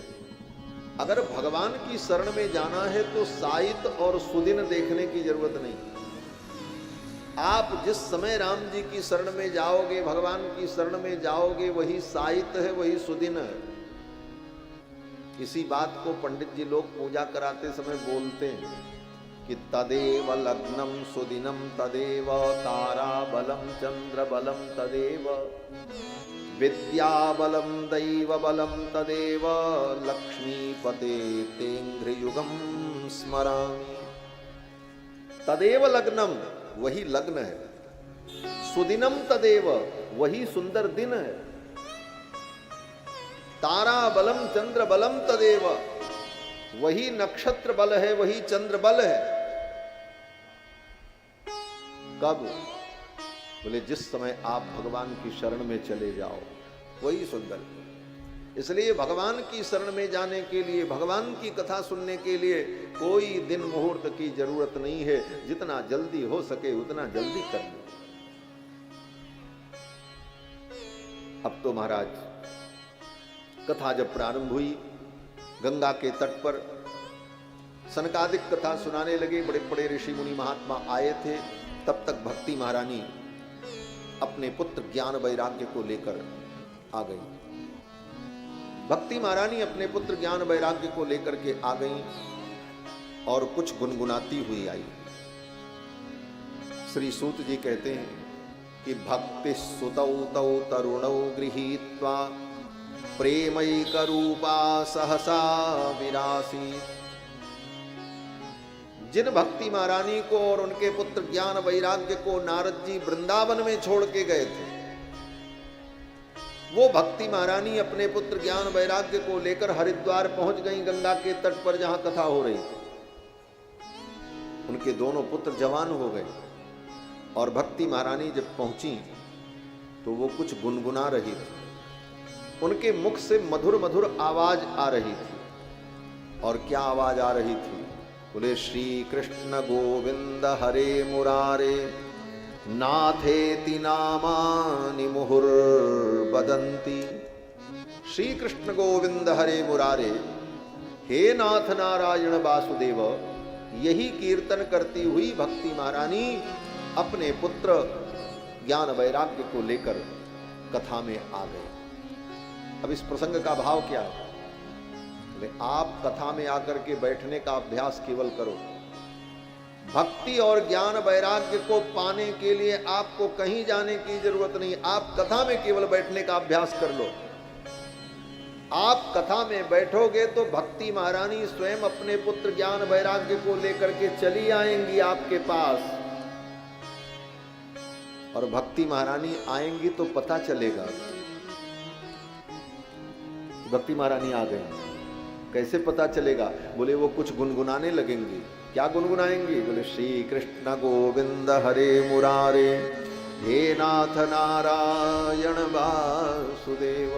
अगर भगवान की शरण में जाना है तो साइत और सुदिन देखने की जरूरत नहीं। आप जिस समय राम जी की शरण में जाओगे, भगवान की शरण में जाओगे, वही साइत है, वही सुदिन है। इसी बात को पंडित जी लोग पूजा कराते समय बोलते हैं कि तदेव लग्नम सुदिनम तदेव तारा बलम चंद्र बलम तदेव विद्या बलम दैव बलम तदेव लक्ष्मीपते तेंघ्र युगम स्मरामि। तदेव लग्नम, वही लग्न है। सुदिनम तदेव, वही सुंदर दिन है। तारा बलम चंद्र बलम तदेव, वही नक्षत्र बल है, वही चंद्र बल है। कब? बोले जिस समय आप भगवान की शरण में चले जाओ, वही सुंदर। इसलिए भगवान की शरण में जाने के लिए, भगवान की कथा सुनने के लिए कोई दिन मुहूर्त की जरूरत नहीं है। जितना जल्दी हो सके उतना जल्दी कर लो। अब तो महाराज कथा जब प्रारंभ हुई, गंगा के तट पर सनकादिक कथा सुनाने लगे। बड़े बड़े ऋषि मुनि महात्मा आए थे। तब तक भक्ति महारानी अपने पुत्र ज्ञान वैराग्य को लेकर आ गई। भक्ति महारानी अपने पुत्र ज्ञान वैराग्य को लेकर के आ गई और कुछ गुनगुनाती हुई आई। श्री सूत जी कहते हैं कि भक्ति सुतौ तौ तरुणौ गृहीत्वा प्रेमैक रूपा सहसा विरासी। जिन भक्ति महारानी को और उनके पुत्र ज्ञान वैराग्य को नारद जी वृंदावन में छोड़ के गए थे, वो भक्ति महारानी अपने पुत्र ज्ञान वैराग्य को लेकर हरिद्वार पहुंच गई, गंगा के तट पर जहां कथा हो रही थी। उनके दोनों पुत्र जवान हो गए और भक्ति महारानी जब पहुंची तो वो कुछ गुनगुना रही थी। उनके मुख से मधुर मधुर आवाज आ रही थी। और क्या आवाज आ रही थी? बोले श्री कृष्ण गोविंद हरे मुरारे नाथेति नामानि मुहुर्वदन्ति। श्री कृष्ण गोविंद हरे मुरारे, हे नाथ नारायण वासुदेव, यही कीर्तन करती हुई भक्ति महारानी अपने पुत्र ज्ञान वैराग्य को लेकर कथा में आ गए। अब इस प्रसंग का भाव क्या है? आप कथा में आकर के बैठने का अभ्यास केवल करो। भक्ति और ज्ञान वैराग्य को पाने के लिए आपको कहीं जाने की जरूरत नहीं। आप कथा में केवल बैठने का अभ्यास कर लो। आप कथा में बैठोगे तो भक्ति महारानी स्वयं अपने पुत्र ज्ञान वैराग्य को लेकर के चली आएंगी आपके पास। और भक्ति महारानी आएंगी तो पता चलेगा भक्ति महारानी आ गई। कैसे पता चलेगा? बोले वो कुछ गुनगुनाने लगेंगी। क्या गुनगुनाएंगी? बोले श्री कृष्ण गोविंद हरे मुरारे हे नाथ नारायण वासुदेव।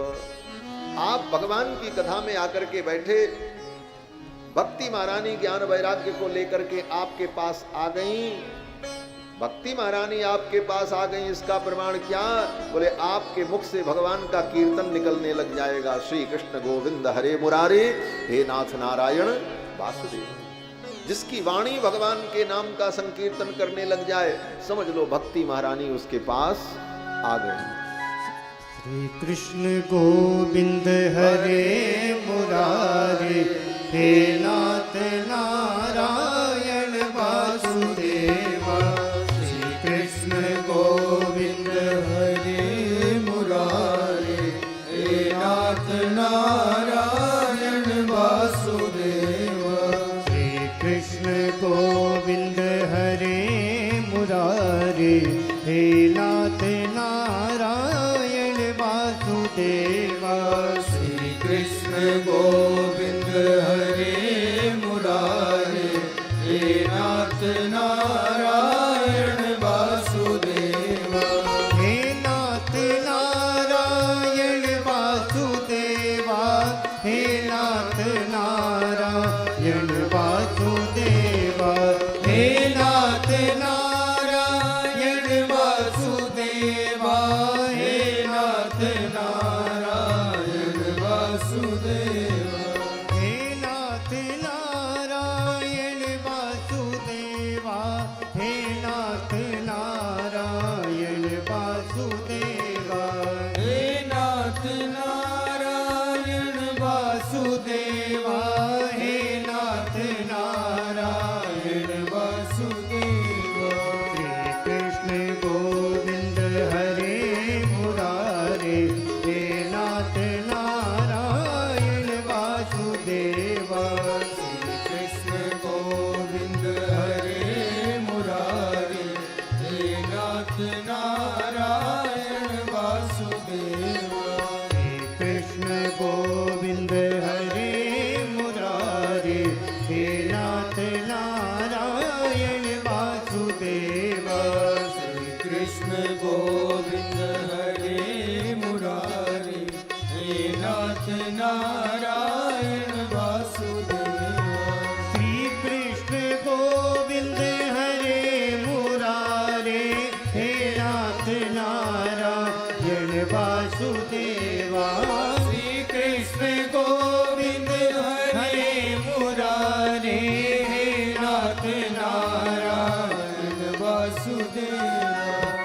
आप भगवान की कथा में आकर के बैठे, भक्ति महारानी ज्ञान वैराग्य को लेकर के आपके पास आ गई। भक्ति महारानी आपके पास आ गई, इसका प्रमाण क्या? बोले आपके मुख से भगवान का कीर्तन निकलने लग जाएगा। श्री कृष्ण गोविंद हरे मुरारे हे नाथ नारायण वासुदेव। जिसकी वाणी भगवान के नाम का संकीर्तन करने लग जाए, समझ लो भक्ति महारानी उसके पास आ गई। श्री कृष्ण गोविंद हरे मुरारे हे नाथ नारायण वासुदेवा। श्री कृष्ण गोविंद हरे मुरारे हे नाथ नारायण वासुदेवा। श्री कृष्ण गोविंद हरे मुरारे हे नाथ नारायण वासुदेवा। श्री कृष्ण गोविंद हरे मुरारे हे नाथ नारायण वासुदेवा। हे नाथ नारायण वासुदेवा। हे नाथ नारायण वासुदेवा। हे नाथ नारायण वासुदेवा। हे नाथ नारायण वासुदेवा। हे नाथ नारायण वासुदेवा। हे नाथ नारायण वासुदेवा। हे नाथ नारायण वासुदेवा। हे नाथ नारायण वासुदेवा। श्री कृष्ण गोविंद हरे मुरारे हे नाथ नारायण वासुदेवा। श्री कृष्ण गोविंद हरे मुरारे हे नाथ नारायण वासुदेवा। श्री कृष्ण गोविंद हरे मुरारे हे नाथ नारायण वासुदेवा। श्री कृष्ण गोविंद हरे मुरारे हे नाथ नारायण वासुदेवा। श्री कृष्ण गोविंद हरे मुरारे हे नाथ नारायण वासुदेवा। श्री कृष्ण गोविंद हरे मुरारे हे नाथ नारायण वासुदेवा।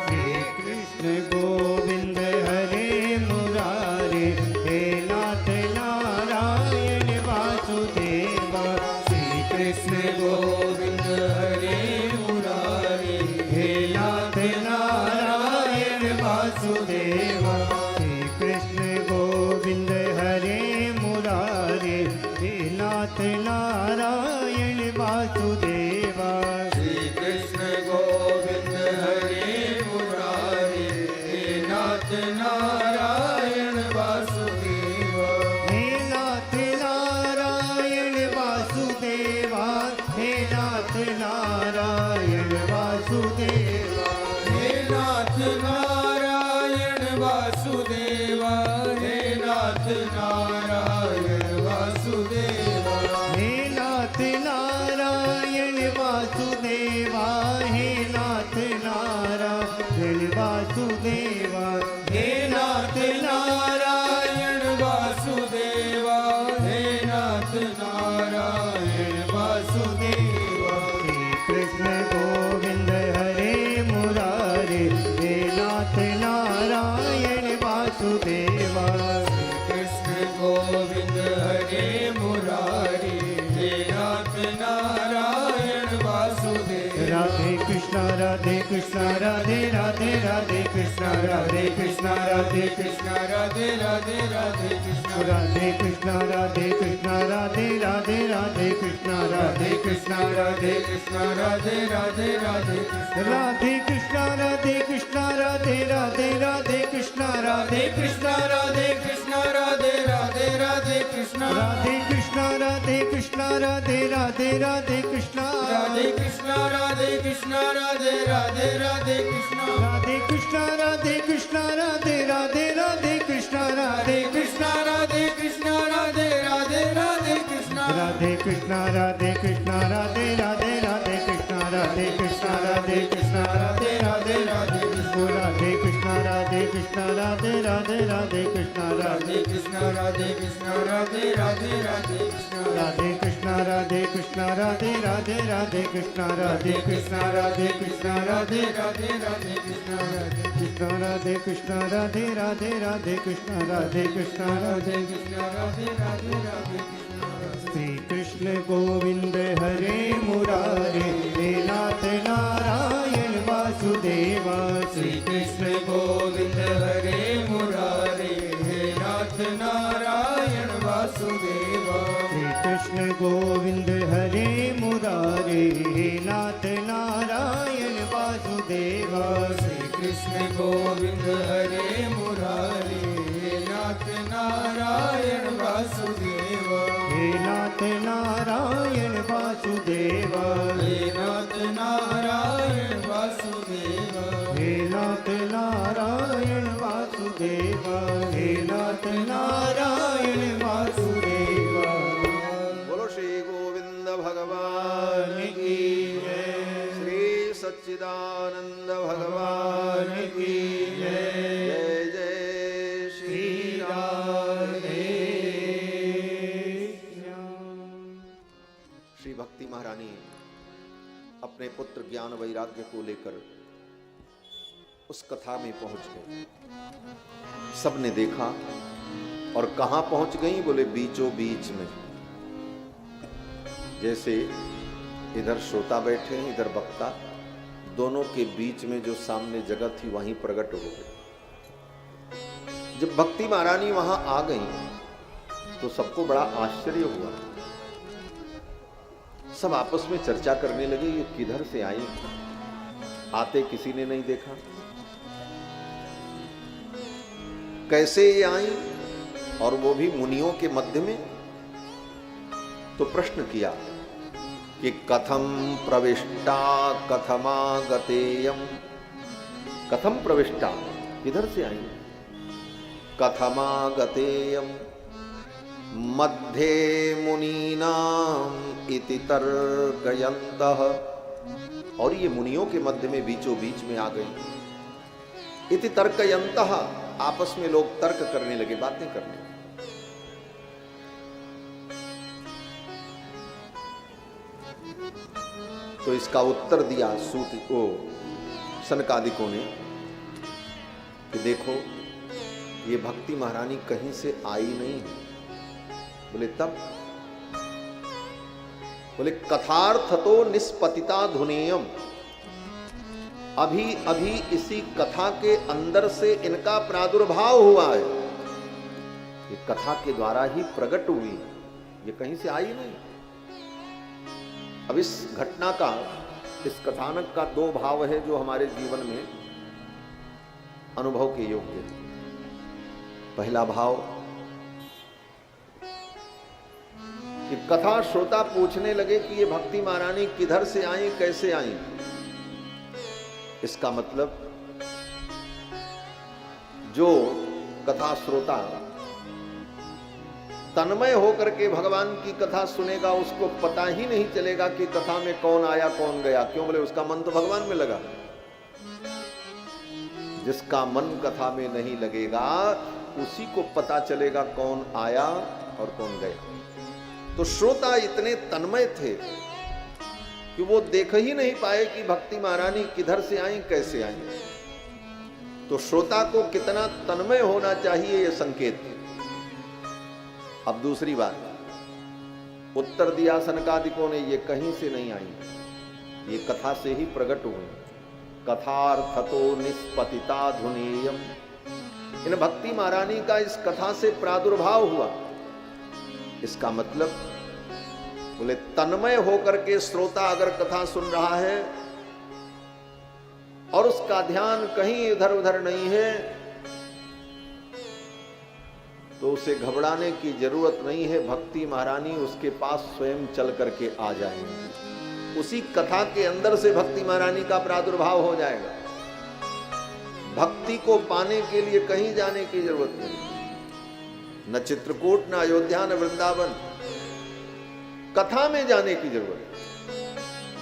श्री कृष्ण गोविंद हरे मुरारे हे नाथ नारायण वासुदेवा। श्री कृष्ण गोविंद हरे मुरारे हे नाथ नारायण वासुदेवा। श्री कृष्ण गोविंद हरे मुरारे हे नाथ नारायण वासुदेवा। श्री कृष्ण गोविंद हरे मुरारे हे नाथ नारायण वासुदेवा। हे नाथ नारायण वासुदेवा। हे नाथ नारायण वासुदेवा। हे नाथ नारायण वासुदेवा। हे नाथ नारायण वासुदेवा। हे नाथ नारायण वासुदेवा। हे नाथ नारायण वासुदेवा। हे नाथ नारायण वासुदेवा। हे नाथ नारायण वासुदेवा। श्री कृष्ण गोविंद हरे मुरारे हे नाथ नारायण वासुदेवा। श्री कृष्ण गोविंद हरे मुरारे हे नाथ नारायण वासुदेवा। राधे कृष्ण राधे कृष्ण राधे राधे राधे कृष्ण राधे कृष्ण राधे कृष्ण राधे राधे राधे कृष्ण राधे कृष्ण राधे कृष्ण राधे राधे राधे कृष्ण राधे कृष्ण राधे कृष्ण राधे राधे राधे कृष्ण राधे कृष्ण राधे कृष्ण राधे राधे राधे कृष्ण राधे कृष्ण राधे कृष्ण राधे राधे राधे कृष्ण राधे कृष्ण राधे कृष्ण राधे राधे राधे कृष्णा राधे कृष्णा राधे कृष्णा राधे राधे राधे कृष्णा राधे कृष्णा राधे कृष्णा राधे राधे राधे कृष्णा राधे कृष्णा राधे कृष्णा राधे राधे राधे कृष्णा राधे कृष्णा राधे कृष्णा राधे राधे राधे कृष्णा राधे कृष्णा राधे कृष्णा राधे राधे राधे कृष्णा राधे कृष्णा राधे राधे राधे कृष्णा राधे कृष्णा राधे कृष्णा राधे राधे राधे कृष्णा राधे कृष्णा राधे कृष्णा राधे राधे राधे कृष्णा राधे कृष्णा राधे कृष्णा राधे राधे राधे कृष्णा राधे कृष्णा राधे राधे राधे कृष्णा राधे कृष्णा राधे कृष्णा राधे राधे राधे श्री कृष्ण गोविंद हरे मुरारे हे नाथ नारायण वासुदेवा श्री कृष्ण गोविंद हरे मुरारे हे नाथ नारायण वासुदेवा श्री कृष्ण गोविंद हरे मुरारे हे नाथ नारायण वासुदेवा श्री कृष्ण गोविंद हरे मुरारे हे नाथ नारायण वासुदेवा हे नाथ नारायण वासुदेवा हे नाथ नारायण वासुदेवा हे नाथ नारायण वासुदेवा हे नाथ नारायण वासुदेवा बोलो श्री गोविंद भगवान की जय, श्री सच्चिदानंद भगवान की जय। जय जय श्री राधे। श्री भक्ति महारानी अपने पुत्र ज्ञान वैराग्य को लेकर उस कथा में पहुंच गए। सबने देखा और कहां पहुंच गई? बोले बीचों बीच में। जैसे इधर श्रोता बैठे हैं, इधर वक्ता, दोनों के बीच में जो सामने जगह थी वहीं प्रकट हो गई। जब भक्ति महारानी वहां आ गई तो सबको बड़ा आश्चर्य हुआ। सब आपस में चर्चा करने लगे, ये किधर से आई? आते किसी ने नहीं देखा, कैसे ये आई, और वो भी मुनियों के मध्य में। तो प्रश्न किया कि कथम प्रविष्टा कथमागतेयम। कथम प्रविष्टा, किधर से आई? कथमागतेयम मध्ये मुनीनाम इति तर्कयन्तः। और ये मुनियों के मध्य में बीचों बीच में आ गई। इति तर्कयन्तः, आपस में लोग तर्क करने लगे, बातें करने लगे। तो इसका उत्तर दिया सूत को सनकादिकों ने कि देखो ये भक्ति महारानी कहीं से आई नहीं है। बोले तब? बोले कथार्थ तो निष्पतिता धुनेयम। अभी अभी इसी कथा के अंदर से इनका प्रादुर्भाव हुआ है। ये कथा के द्वारा ही प्रकट हुई, ये कहीं से आई नहीं। अब इस घटना का, इस कथानक का दो भाव है जो हमारे जीवन में अनुभव के योग्य है। पहला भाव कि कथा श्रोता पूछने लगे कि ये भक्ति महारानी किधर से आई, कैसे आई। इसका मतलब जो कथा श्रोता तन्मय होकर के भगवान की कथा सुनेगा उसको पता ही नहीं चलेगा कि कथा में कौन आया कौन गया। क्यों? बोले उसका मन तो भगवान में लगा। जिसका मन कथा में नहीं लगेगा उसी को पता चलेगा कौन आया और कौन गया। तो श्रोता इतने तन्मय थे कि वो देख ही नहीं पाए कि भक्ति महारानी किधर से आई, कैसे आई। तो श्रोता को कितना तन्मय होना चाहिए ये संकेत। अब दूसरी बात, उत्तर दिया सनकादिकों ने, ये कहीं से नहीं आई, ये कथा से ही प्रकट हुई। कथार्थतो निष्पतिता धुनेयम। इन भक्ति महारानी का इस कथा से प्रादुर्भाव हुआ। इसका मतलब बोले तन्मय होकर के श्रोता अगर कथा सुन रहा है और उसका ध्यान कहीं इधर उधर नहीं है तो उसे घबराने की जरूरत नहीं है। भक्ति महारानी उसके पास स्वयं चल करके आ जाएंगी। उसी कथा के अंदर से भक्ति महारानी का प्रादुर्भाव हो जाएगा। भक्ति को पाने के लिए कहीं जाने की जरूरत नहीं, न चित्रकूट, न अयोध्या, न वृंदावन, कथा में जाने की जरूरत है।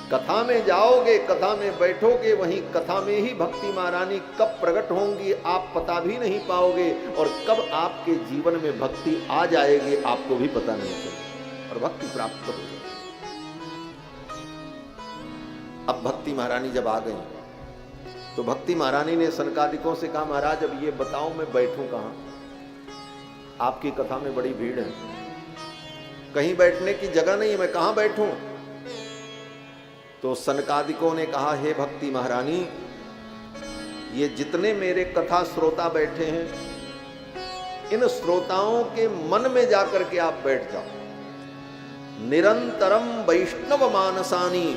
कथा में जाओगे, कथा में बैठोगे, वहीं कथा में ही भक्ति महारानी कब प्रकट होंगी आप पता भी नहीं पाओगे, और कब आपके जीवन में भक्ति आ जाएगी आपको भी पता नहीं चलेगा, और भक्ति प्राप्त हो जाएगी। अब भक्ति महारानी जब आ गई तो भक्ति महारानी ने सनकादिकों से कहा, महाराज अब ये बताओ मैं बैठूं कहां? आपकी कथा में बड़ी भीड़ है, कहीं बैठने की जगह नहीं है, मैं कहां बैठूं? तो सनकादिकों ने कहा, हे भक्ति महारानी, ये जितने मेरे कथा श्रोता बैठे हैं, इन श्रोताओं के मन में जाकर के आप बैठ जाओ। निरंतरम वैष्णव मानसानी,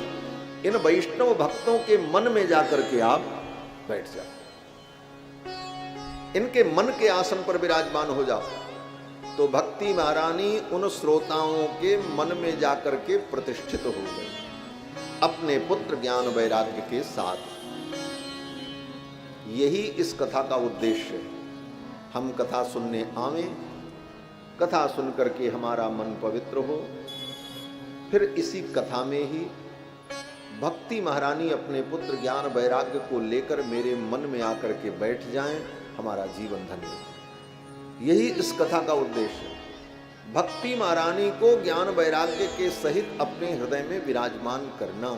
इन वैष्णव भक्तों के मन में जाकर के आप बैठ जाओ, इनके मन के आसन पर विराजमान हो जाओ। तो भक्ति महारानी उन श्रोताओं के मन में जाकर के प्रतिष्ठित हो गई अपने पुत्र ज्ञान वैराग्य के साथ। यही इस कथा का उद्देश्य है। हम कथा सुनने आवें, कथा सुन करके हमारा मन पवित्र हो, फिर इसी कथा में ही भक्ति महारानी अपने पुत्र ज्ञान वैराग्य को लेकर मेरे मन में आकर के बैठ जाएं, हमारा जीवन धन्य हो। यही इस कथा का उद्देश्य है, भक्ति महारानी को ज्ञान वैराग्य के सहित अपने हृदय में विराजमान करना।